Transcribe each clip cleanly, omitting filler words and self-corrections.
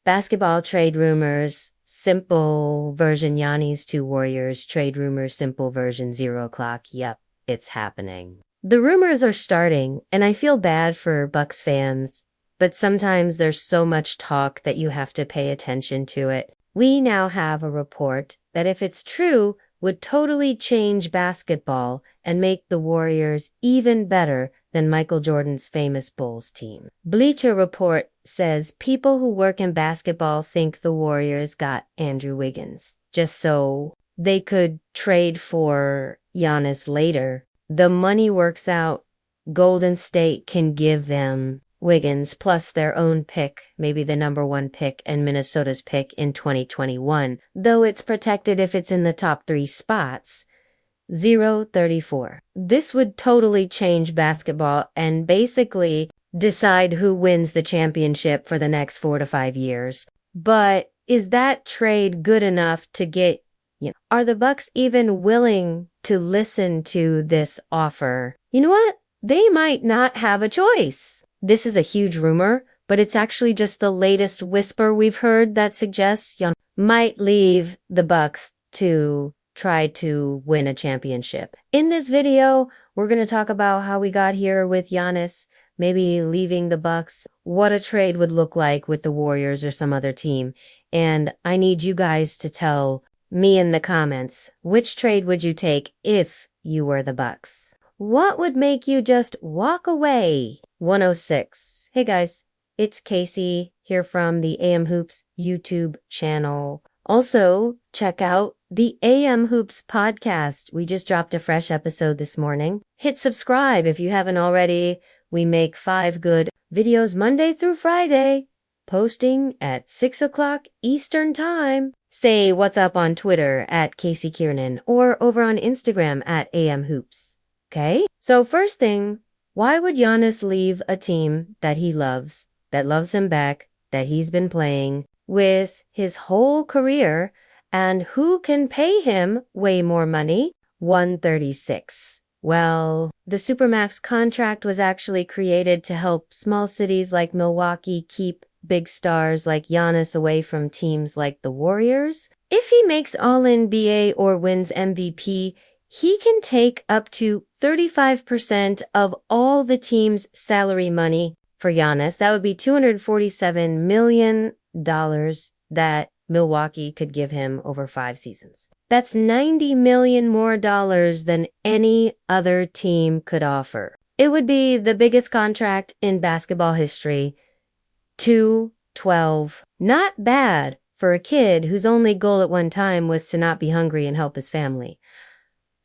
Basketball trade rumors, simple version Giannis to Warriors, trade rumors, simple version 0 o'clock. Yep, it's happening. The rumors are starting, and I feel bad for Bucks fans, but sometimes there's so much talk that you have to pay attention to it. We now have a report that, if it's true, would totally change basketball and make the Warriors even better than Michael Jordan's famous Bulls team. Bleacher Report says people who work in basketball think the Warriors got Andrew Wiggins just so they could trade for Giannis later. The money works out. Golden State can give them Wiggins plus their own pick, maybe the number 1 pick and Minnesota's pick in 2021, though it's protected if it's in the top 3 spots. 0-34. This would totally change basketball and basically decide who wins the championship for the next 4 to 5 years. But is that trade good enough to get, are the Bucks even willing to listen to this offer? You know what? They might not have a choice. This is a huge rumor, but it's actually just the latest whisper we've heard that suggests Giannis might leave the Bucks to try to win a championship. In this video, we're going to talk about how we got here with Giannis, maybe leaving the Bucks, what a trade would look like with the Warriors or some other team. And I need you guys to tell me in the comments, which trade would you take if you were the Bucks? What would make you just walk away? 106. Hey guys, it's Casey here from the AM Hoops YouTube channel. Also, check out the AM Hoops podcast. We just dropped a fresh episode this morning. Hit subscribe if you haven't already. We make 5 good videos Monday through Friday, posting at 6 o'clock Eastern Time. Say what's up on Twitter at Casey Kiernan or over on Instagram at AM Hoops. Okay? So first thing, why would Giannis leave a team that he loves, that loves him back, that he's been playing with his whole career, and who can pay him way more money? 136. Well, the Supermax contract was actually created to help small cities like Milwaukee keep big stars like Giannis away from teams like the Warriors. If he makes All-NBA or wins MVP, he can take up to 35% of all the team's salary money for Giannis. That would be $247 million that Milwaukee could give him over 5 seasons. That's $90 million more than any other team could offer. It would be the biggest contract in basketball history. 212. Not bad for a kid whose only goal at one time was to not be hungry and help his family.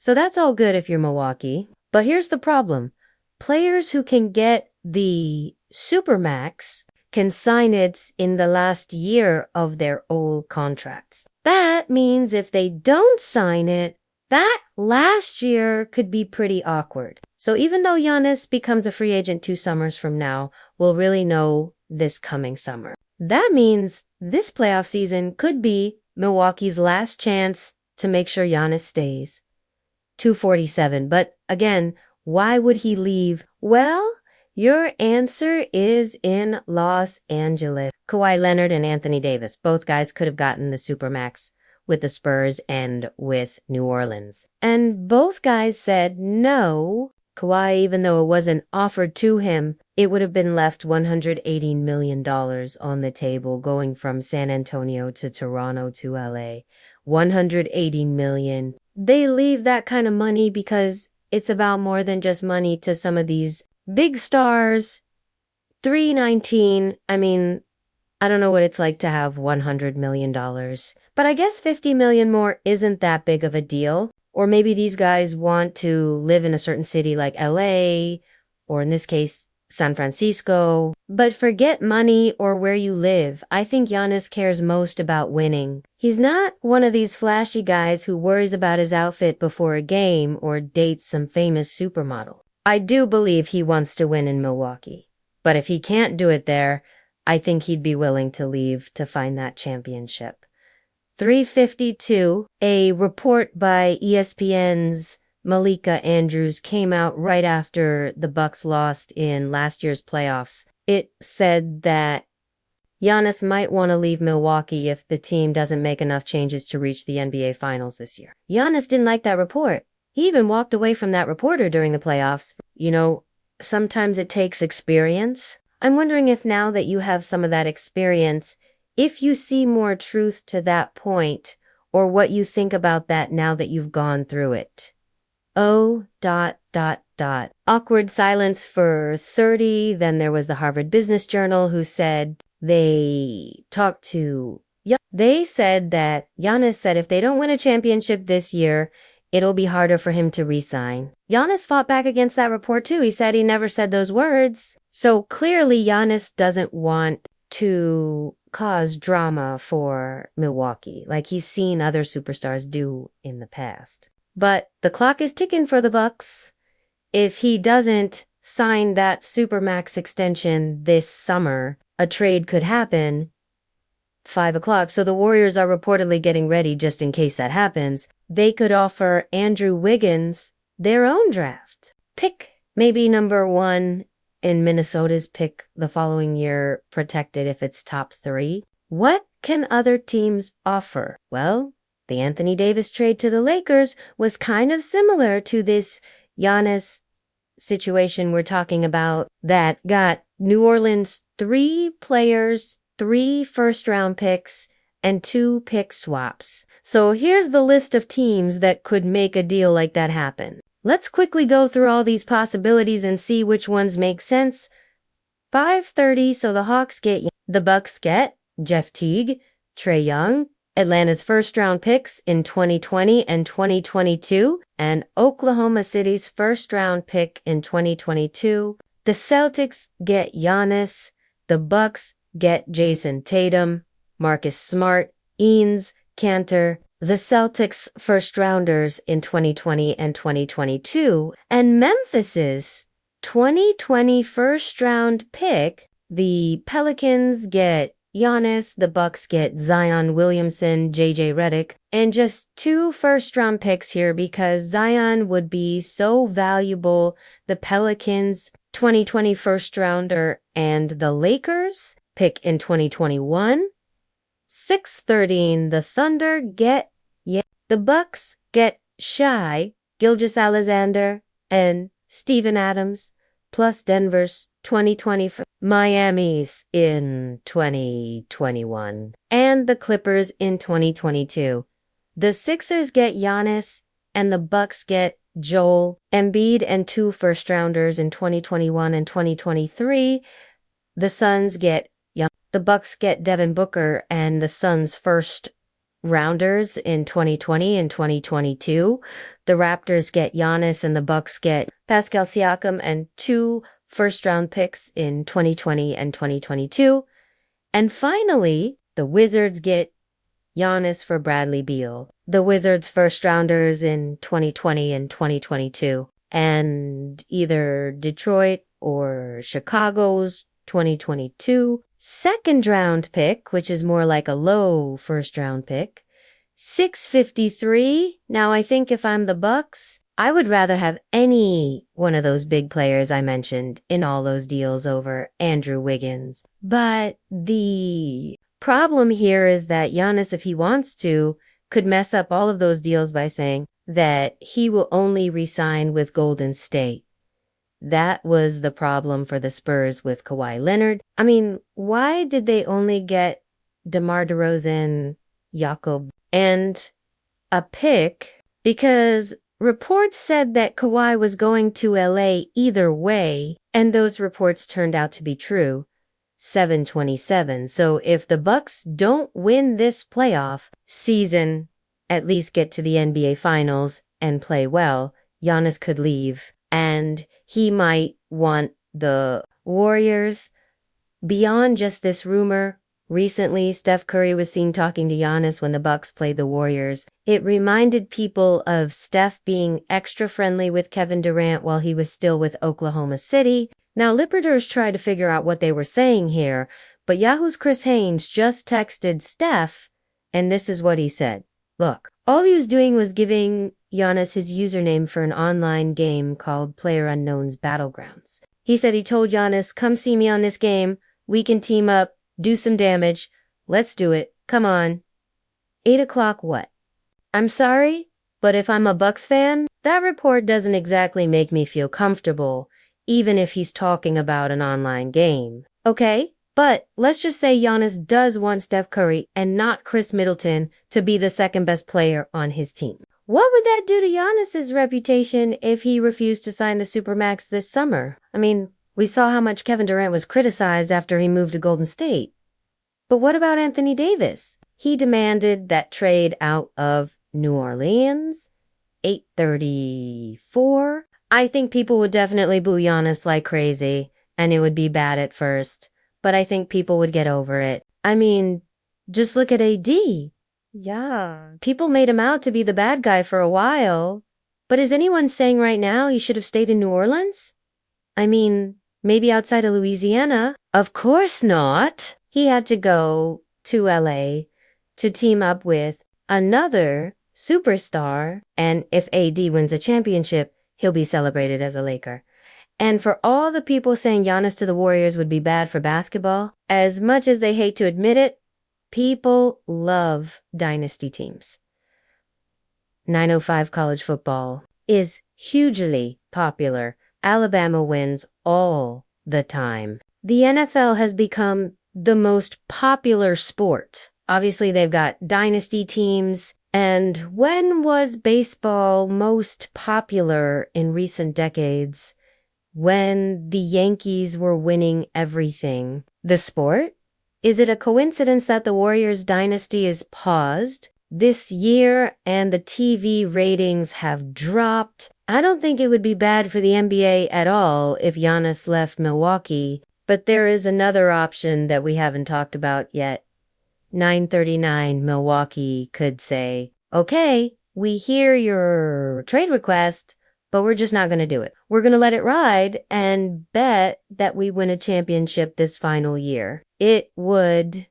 So that's all good if you're Milwaukee. But here's the problem. Players who can get the Supermax can sign it in the last year of their old contracts. That means if they don't sign it, that last year could be pretty awkward. So even though Giannis becomes a free agent 2 summers from now, we'll really know this coming summer. That means this playoff season could be Milwaukee's last chance to make sure Giannis stays. 247. But again, why would he leave? Well, your answer is in Los Angeles. Kawhi Leonard and Anthony Davis. Both guys could have gotten the Supermax with the Spurs and with New Orleans. And both guys said no. Kawhi, even though it wasn't offered to him, it would have been left $180 million on the table going from San Antonio to Toronto to LA. $180 million. They leave that kind of money because it's about more than just money to some of these big stars. 319. I mean, I don't know what it's like to have $100 million, but I guess 50 million more isn't that big of a deal. Or maybe these guys want to live in a certain city like LA, or in this case, San Francisco. But forget money or where you live. I think Giannis cares most about winning. He's not one of these flashy guys who worries about his outfit before a game or dates some famous supermodel. I do believe he wants to win in Milwaukee. But if he can't do it there, I think he'd be willing to leave to find that championship. 352, a report by ESPN's Malika Andrews came out right after the Bucks lost in last year's playoffs. It said that Giannis might want to leave Milwaukee if the team doesn't make enough changes to reach the NBA Finals this year. Giannis didn't like that report. He even walked away from that reporter during the playoffs. Sometimes it takes experience. I'm wondering if now that you have some of that experience, if you see more truth to that point, or what you think about that now that you've gone through it. Awkward silence for 30. Then there was the Harvard Business Journal who said they said that Giannis said if they don't win a championship this year, it'll be harder for him to resign. Giannis fought back against that report too. He said he never said those words. So clearly Giannis doesn't want to cause drama for Milwaukee, like he's seen other superstars do in the past. But the clock is ticking for the Bucks. If he doesn't sign that Supermax extension this summer, a trade could happen. 5 o'clock. So the Warriors are reportedly getting ready just in case that happens. They could offer Andrew Wiggins their own draft pick, maybe number 1 in Minnesota's pick the following year, protected if it's top 3. What can other teams offer? Well, the Anthony Davis trade to the Lakers was kind of similar to this Giannis situation we're talking about that got New Orleans 3 players, 3 first-round picks, and 2 pick swaps. So here's the list of teams that could make a deal like that happen. Let's quickly go through all these possibilities and see which ones make sense. 5:30, so the Bucks get Jeff Teague, Trae Young, Atlanta's first-round picks in 2020 and 2022, and Oklahoma City's first-round pick in 2022. The Celtics get Giannis. The Bucks get Jason Tatum, Marcus Smart, Eanes, Kanter. The Celtics first-rounders in 2020 and 2022, and Memphis's 2020 first-round pick. The Pelicans get Giannis, the Bucks get Zion Williamson, JJ Redick, and just 2 first-round picks here because Zion would be so valuable. The Pelicans 2020 first-rounder and the Lakers pick in 2021. 6:13, the Thunder get the Bucks get Shai, Gilgeous-Alexander, and Steven Adams, plus Denver's 2020 Miami's in 2021, and the Clippers in 2022. The Sixers get Giannis, and the Bucks get Joel Embiid and 2 first-rounders in 2021 and 2023. The Suns get The Bucks get Devin Booker and the Suns' first-rounders in 2020 and 2022. The Raptors get Giannis and the Bucks get Pascal Siakam and 2 first-round picks in 2020 and 2022. And finally, the Wizards get Giannis for Bradley Beal. The Wizards' first-rounders in 2020 and 2022. And either Detroit or Chicago's 2022 second-round pick, which is more like a low first-round pick. 653. Now, I think if I'm the Bucks, I would rather have any one of those big players I mentioned in all those deals over Andrew Wiggins. But the problem here is that Giannis, if he wants to, could mess up all of those deals by saying that he will only re-sign with Golden State. That was the problem for the Spurs with Kawhi Leonard. I mean, why did they only get DeMar DeRozan, Jakob, and a pick? Because reports said that Kawhi was going to LA either way, and those reports turned out to be true. 7/27. So if the Bucks don't win this playoff season, at least get to the NBA Finals and play well, Giannis could leave. And he might want the Warriors. Beyond just this rumor, recently Steph Curry was seen talking to Giannis when the Bucks played the Warriors. It reminded people of Steph being extra friendly with Kevin Durant while he was still with Oklahoma City. Now, Lipperders tried to figure out what they were saying here, but Yahoo's Chris Haynes just texted Steph, and this is what he said. Look, all he was doing was giving Giannis his username for an online game called PlayerUnknown's Battlegrounds. He said he told Giannis, come see me on this game. We can team up. Do some damage. Let's do it. Come on. 8 o'clock what? I'm sorry, but if I'm a Bucks fan, that report doesn't exactly make me feel comfortable, even if he's talking about an online game. Okay? But let's just say Giannis does want Steph Curry and not Chris Middleton to be the second best player on his team. What would that do to Giannis's reputation if he refused to sign the Supermax this summer? I mean, we saw how much Kevin Durant was criticized after he moved to Golden State. But what about Anthony Davis? He demanded that trade out of New Orleans. 8:34. I think people would definitely boo Giannis like crazy, and it would be bad at first. But I think people would get over it. I mean, just look at AD. Yeah. People made him out to be the bad guy for a while. But is anyone saying right now he should have stayed in New Orleans? I mean, maybe outside of Louisiana? Of course not. He had to go to LA to team up with another superstar. And if AD wins a championship, he'll be celebrated as a Laker. And for all the people saying Giannis to the Warriors would be bad for basketball, as much as they hate to admit it, people love dynasty teams. 905 college football is hugely popular. Alabama wins all the time. The NFL has become the most popular sport. Obviously, they've got dynasty teams. And when was baseball most popular in recent decades? When the Yankees were winning everything. The sport? Is it a coincidence that the Warriors dynasty is paused this year and the TV ratings have dropped? I don't think it would be bad for the NBA at all if Giannis left Milwaukee, but there is another option that we haven't talked about yet. 939 Milwaukee could say, okay, we hear your trade request, but we're just not going to do it. We're going to let it ride and bet that we win a championship this final year. It would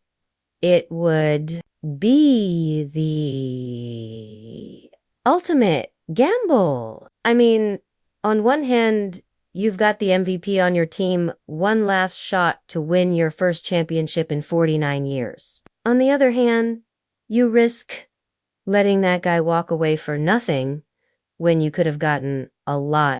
be the ultimate gamble. I mean, on one hand, you've got the MVP on your team, one last shot to win your first championship in 49 years. On the other hand, you risk letting that guy walk away for nothing when you could have gotten a lot